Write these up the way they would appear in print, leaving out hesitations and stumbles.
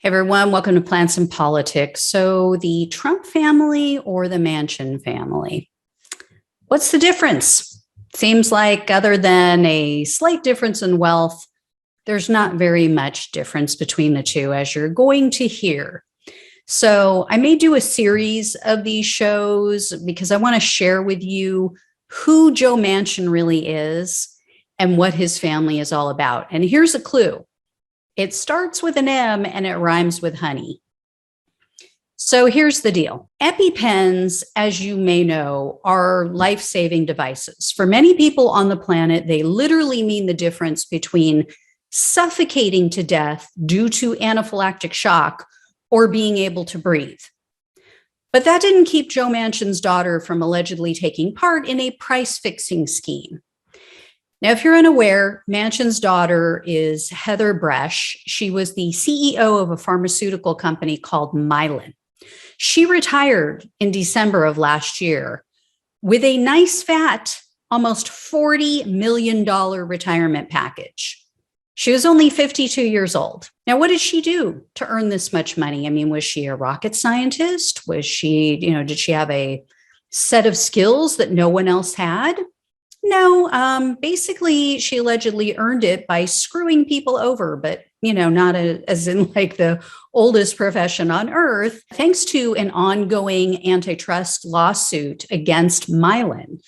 Hey everyone, welcome to Plants and Politics. So, the Trump family or the Manchin family? What's the difference? Seems like, other than a slight difference in wealth, there's not very much difference between the two, as you're going to hear. So, I may do a series of these shows because I want to share with you who Joe Manchin really is and what his family is all about. And here's a clue. It starts with an M and it rhymes with honey. So here's the deal. EpiPens, as you may know, are life-saving devices. For many people on the planet, they literally mean the difference between suffocating to death due to anaphylactic shock or being able to breathe. But that didn't keep Joe Manchin's daughter from allegedly taking part in a price-fixing scheme. Now, if you're unaware, Manchin's daughter is Heather Bresch. She was the CEO of a pharmaceutical company called Mylan. She retired in December of last year with a nice fat, almost $40 million retirement package. She was only 52 years old. Now, what did she do to earn this much money? I mean, was she a rocket scientist? Was she, did she have a set of skills that no one else had? No, basically, she allegedly earned it by screwing people over, but, not as in like the oldest profession on earth, thanks to an ongoing antitrust lawsuit against Mylan.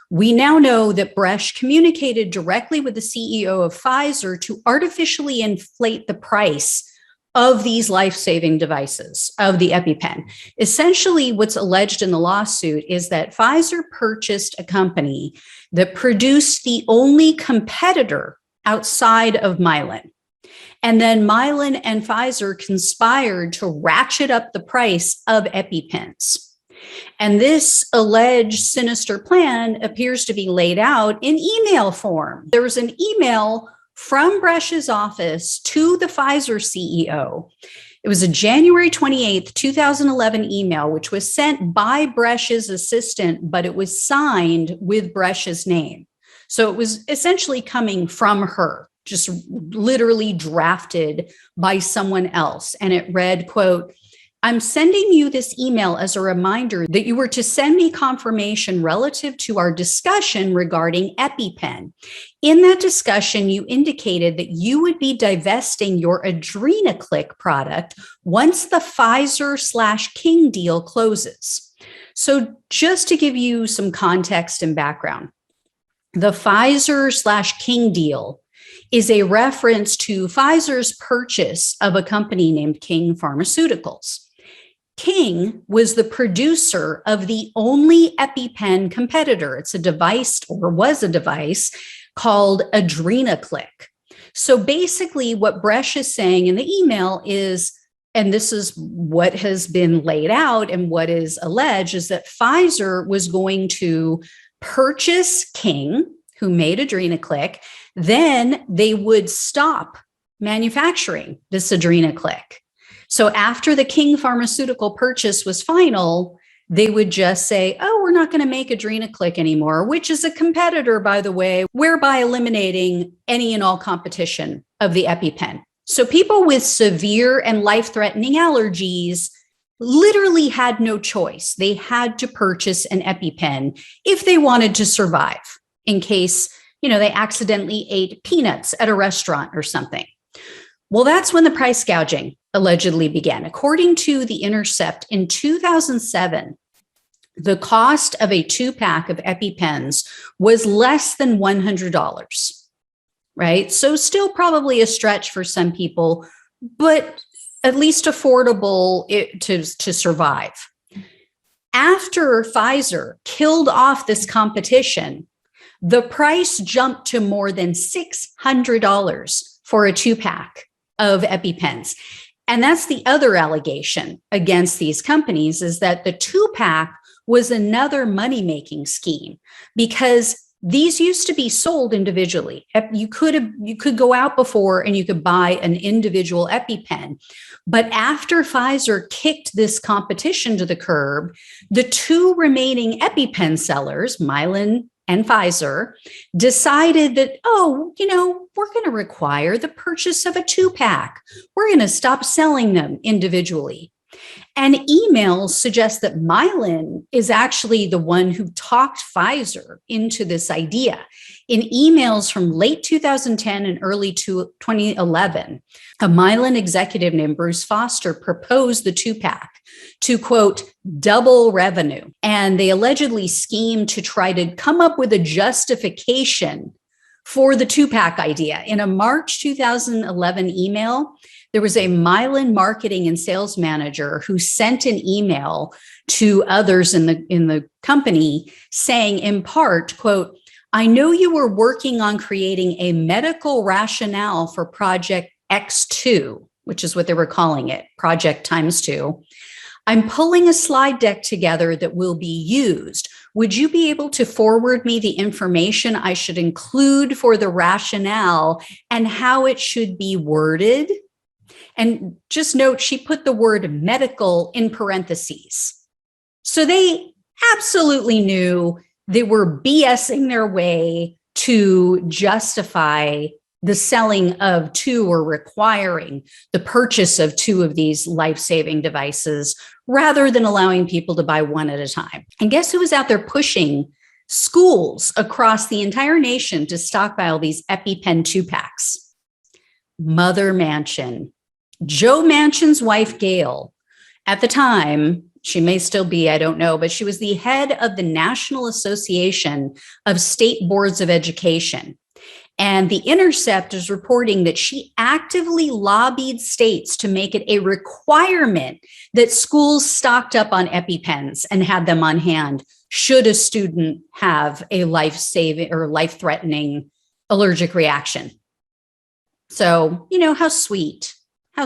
We now know that Bresch communicated directly with the CEO of Pfizer to artificially inflate the price of these life-saving devices, of the EpiPen. Essentially, what's alleged in the lawsuit is that Pfizer purchased a company that produced the only competitor outside of Mylan. And then Mylan and Pfizer conspired to ratchet up the price of EpiPens. And this alleged sinister plan appears to be laid out in email form. There was an email from Bresch's office to the Pfizer CEO. It was a January 28th, 2011 email, which was sent by Bresch's assistant, but it was signed with Bresch's name. So it was essentially coming from her, just literally drafted by someone else. And it read, quote, "I'm sending you this email as a reminder that you were to send me confirmation relative to our discussion regarding EpiPen. In that discussion, you indicated that you would be divesting your Adrenaclick product once the Pfizer/King deal closes." So just to give you some context and background, the Pfizer/King deal is a reference to Pfizer's purchase of a company named King Pharmaceuticals. King was the producer of the only EpiPen competitor. It's a device, or was a device, called Adrenaclick. So basically what Bresch is saying in the email is, and this is what has been laid out and what is alleged, is that Pfizer was going to purchase King, who made Adrenaclick, then they would stop manufacturing this Adrenaclick. So after the King Pharmaceutical purchase was final, they would just say, oh, we're not going to make Adrenaclick anymore, which is a competitor, by the way, whereby eliminating any and all competition of the EpiPen. So people with severe and life-threatening allergies literally had no choice. They had to purchase an EpiPen if they wanted to survive, in case, they accidentally ate peanuts at a restaurant or something. Well, that's when the price gouging allegedly began. According to The Intercept, in 2007, the cost of a 2-pack of EpiPens was less than $100, right? So still probably a stretch for some people, but at least affordable to survive. After Pfizer killed off this competition, the price jumped to more than $600 for a 2-pack of EpiPens. And that's the other allegation against these companies, is that the 2-pack was another money-making scheme, because these used to be sold individually. You could go out before and you could buy an individual EpiPen. But after Pfizer kicked this competition to the curb, the two remaining EpiPen sellers, Mylan and Pfizer decided that, we're going to require the purchase of a 2-pack. We're going to stop selling them individually. And emails suggest that Mylan is actually the one who talked Pfizer into this idea. In emails from late 2010 and early 2011, a Mylan executive named Bruce Foster proposed the 2-pack to, quote, double revenue. And they allegedly schemed to try to come up with a justification for the 2-pack idea. In a March 2011 email, there was a Mylan marketing and sales manager who sent an email to others in the company saying, in part, quote, I know you were working on creating a medical rationale for Project X2, which is what they were calling it, Project X2. I'm pulling a slide deck together that will be used. Would you be able to forward me the information I should include for the rationale and how it should be worded? And just note, she put the word medical in parentheses. So they absolutely knew they were BSing their way to justify the selling of 2 or requiring the purchase of 2 of these life-saving devices rather than allowing people to buy 1 at a time. And guess who was out there pushing schools across the entire nation to stockpile these EpiPen 2-packs? Mother Manchin. Joe Manchin's wife, Gayle, at the time, she may still be, I don't know, but she was the head of the National Association of State Boards of Education. And The Intercept is reporting that she actively lobbied states to make it a requirement that schools stocked up on EpiPens and had them on hand should a student have a life-saving or life-threatening allergic reaction. So, how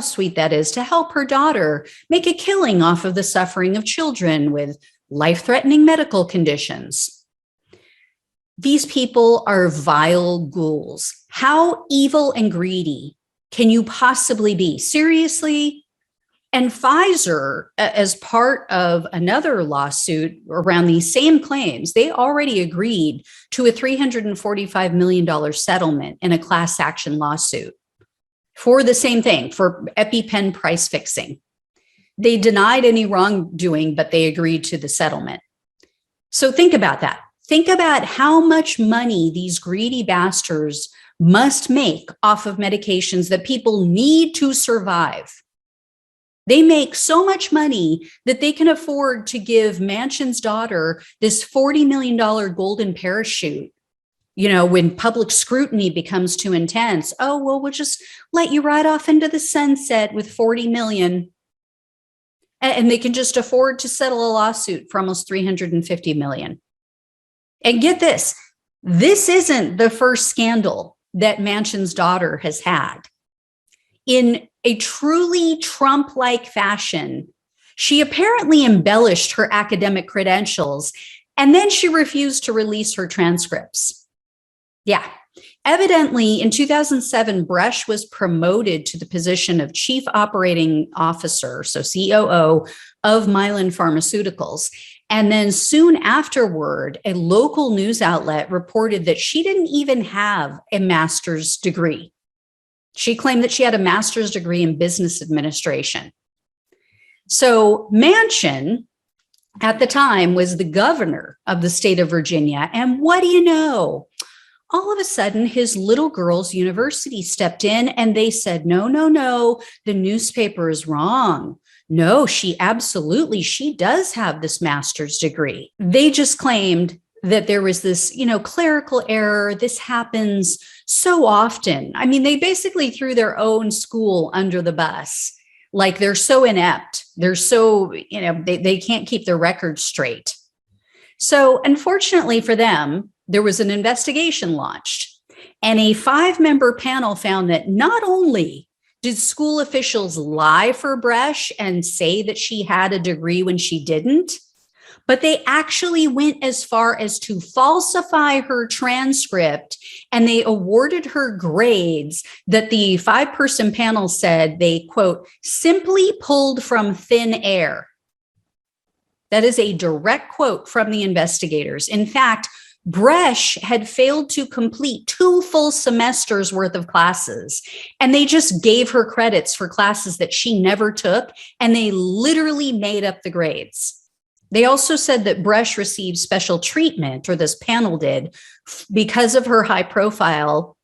sweet that is to help her daughter make a killing off of the suffering of children with life-threatening medical conditions. These people are vile ghouls. How evil and greedy can you possibly be? Seriously? And Pfizer, as part of another lawsuit around these same claims, they already agreed to a $345 million settlement in a class action lawsuit for the same thing, for EpiPen price fixing. They denied any wrongdoing, but they agreed to the settlement. So think about that. Think about how much money these greedy bastards must make off of medications that people need to survive. They make so much money that they can afford to give Manchin's daughter this $40 million golden parachute. When public scrutiny becomes too intense, we'll just let you ride off into the sunset with 40 million. And they can just afford to settle a lawsuit for almost 350 million. And get this isn't the first scandal that Manchin's daughter has had. In a truly Trump-like fashion, she apparently embellished her academic credentials, and then she refused to release her transcripts. Yeah. Evidently, in 2007, Brush was promoted to the position of Chief Operating Officer, so COO, of Mylan Pharmaceuticals. And then soon afterward, a local news outlet reported that she didn't even have a master's degree. She claimed that she had a master's degree in business administration. So Manchin, at the time, was the governor of the state of Virginia. And what do you know? All of a sudden, his little girl's university stepped in and they said, no, the newspaper is wrong. No, she does have this master's degree. They just claimed that there was this, clerical error. This happens so often. I mean, they basically threw their own school under the bus. Like they're so inept. They're so, they can't keep their records straight. So unfortunately for them, there was an investigation launched, and a 5-member panel found that not only did school officials lie for Brush and say that she had a degree when she didn't, but they actually went as far as to falsify her transcript, and they awarded her grades that the 5-person panel said they, quote, simply pulled from thin air. That is a direct quote from the investigators. In fact, Bresh had failed to complete 2 full semesters worth of classes, and they just gave her credits for classes that she never took, and they literally made up the grades. They also said that Bresh received special treatment, or this panel did, because of her high profile.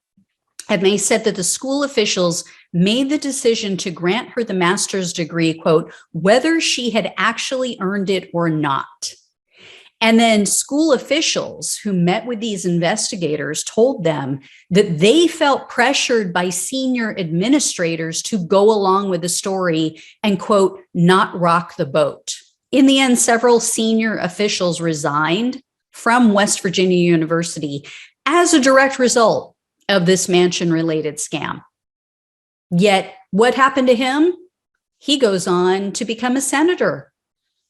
And they said that the school officials made the decision to grant her the master's degree, quote, whether she had actually earned it or not. And then school officials who met with these investigators told them that they felt pressured by senior administrators to go along with the story and, quote, not rock the boat. In the end, several senior officials resigned from West Virginia University as a direct result of this Manchin-related scam. Yet, what happened to him? He goes on to become a senator.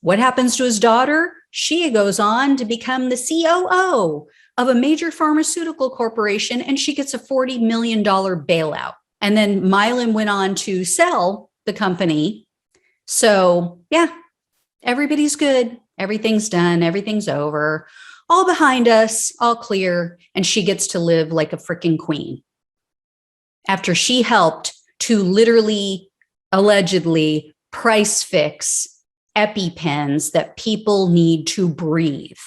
What happens to his daughter? She goes on to become the COO of a major pharmaceutical corporation, and she gets a $40 million bailout. And then Mylan went on to sell the company. So, yeah, everybody's good. Everything's done. Everything's over. All behind us, all clear. And she gets to live like a freaking queen. After she helped to literally, allegedly price fix EpiPens that people need to breathe.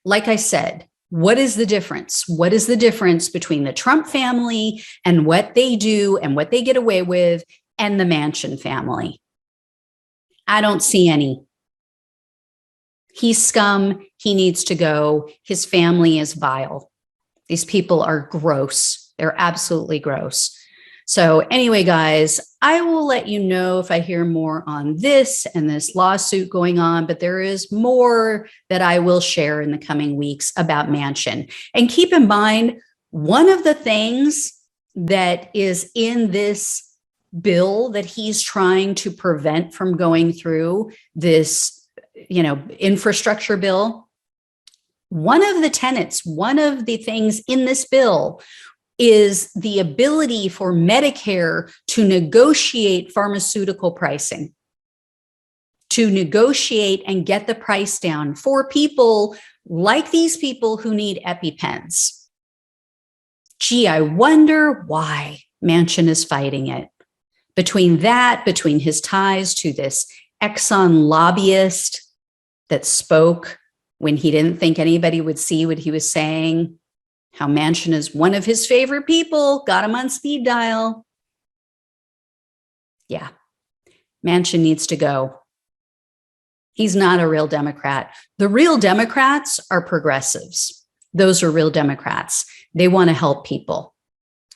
Like I said, what is the difference? What is the difference between the Trump family and what they do and what they get away with and the Manchin family? I don't see any. He's scum. He needs to go. His family is vile. These people are gross. They're absolutely gross. So anyway, guys, I will let you know if I hear more on this and this lawsuit going on, but there is more that I will share in the coming weeks about Manchin. And keep in mind, one of the things that is in this bill that he's trying to prevent from going through, this, infrastructure bill, one of the tenets, one of the things in this bill is the ability for Medicare to negotiate pharmaceutical pricing, to negotiate and get the price down for people like these people who need EpiPens. Gee, I wonder why Manchin is fighting it. Between his ties to this Exxon lobbyist that spoke when he didn't think anybody would see what he was saying, how Manchin is one of his favorite people, got him on speed dial. Yeah, Manchin needs to go. He's not a real Democrat. The real Democrats are progressives. Those are real Democrats. They want to help people.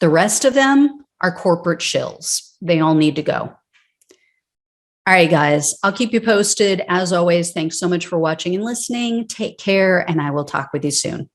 The rest of them are corporate shills. They all need to go. All right, guys, I'll keep you posted. As always, thanks so much for watching and listening. Take care, and I will talk with you soon.